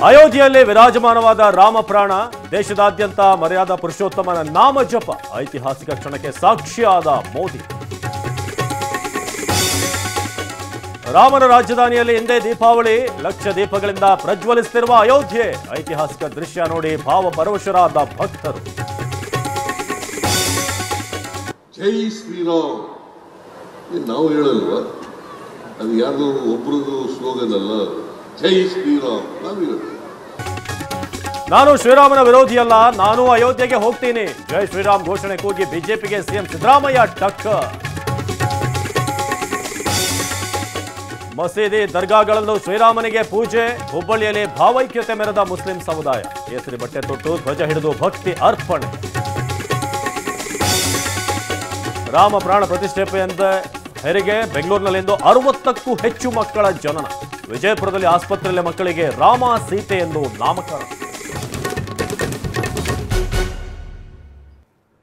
ಅಯೋಧ್ಯೆಯಲ್ಲಿ ವಿರಾಜಮಾನವಾದ ರಾಮ ಪ್ರಾಣ, ದೇಶದಾದ್ಯಂತ ಮರ್ಯಾದಾ ಪುರುಷೋತ್ತಮನ ನಾಮ ಜಪ, ಐತಿಹಾಸಿಕ ಕ್ಷಣಕ್ಕೆ ಸಾಕ್ಷಿಯಾದ ಮೋದಿ. ರಾಮನ ರಾಜಧಾನಿಯಲ್ಲಿ ಇಂದೇ ದೀಪಾವಳಿ, ಲಕ್ಷ ದೀಪಗಳಿಂದ ಪ್ರಜ್ವಲಿಸುತ್ತಿರುವ ಅಯೋಧ್ಯೆ, ಐತಿಹಾಸಿಕ ದೃಶ್ಯ ನೋಡಿ ಭಾವಪರವಶರಾದ ಭಕ್ತರು. ಜೈ ಶ್ರೀರಾಮ್ ನಾವು ಹೇಳಲ್ವಾ, ಅದು ಯಾರು ಒಬ್ರದ್ದು ಸ್ಲೋಗನ್ ಅಲ್ಲ. ಜೈ ಶ್ರೀರಾಮ್ ನಾವು ಹೇಳೋದು. ನಾನು ಶ್ರೀರಾಮನ ವಿರೋಧಿಯಲ್ಲ, ನಾನು ಅಯೋಧ್ಯೆಗೆ ಹೋಗ್ತೀನಿ. ಜೈ ಶ್ರೀರಾಮ್ ಘೋಷಣೆ ಕೂಗಿ ಬಿಜೆಪಿಗೆ ಸಿಎಂ ಸಿದ್ದರಾಮಯ್ಯ ಟಕ್ಕರ್. ಮಸೀದಿ ದರ್ಗಾಗಳಲ್ಲೂ ಶ್ರೀರಾಮನಿಗೆ ಪೂಜೆ, ಹುಬ್ಬಳ್ಳಿಯಲ್ಲಿ ಭಾವೈಕ್ಯತೆ ಮೆರೆದ ಮುಸ್ಲಿಂ ಸಮುದಾಯ. ಕೇಸರಿ ಬಟ್ಟೆ ತೊಟ್ಟು ಧ್ವಜ ಹಿಡಿದು ಭಕ್ತಿ ಅರ್ಪಣೆ. ರಾಮ ಪ್ರಾಣ ಪ್ರತಿಷ್ಠಾಪನೆಯಿಂದ ಹೆರಿಗೆ, ಬೆಂಗಳೂರಿನಲ್ಲಿಂದು 60ಕ್ಕೂ ಹೆಚ್ಚು ಮಕ್ಕಳ ಜನನ. ವಿಜಯಪುರದಲ್ಲಿ ಆಸ್ಪತ್ರೆಯಲ್ಲಿ ಮಕ್ಕಳಿಗೆ ರಾಮ ಸೀತೆ ಎಂದು ನಾಮಕರಣ.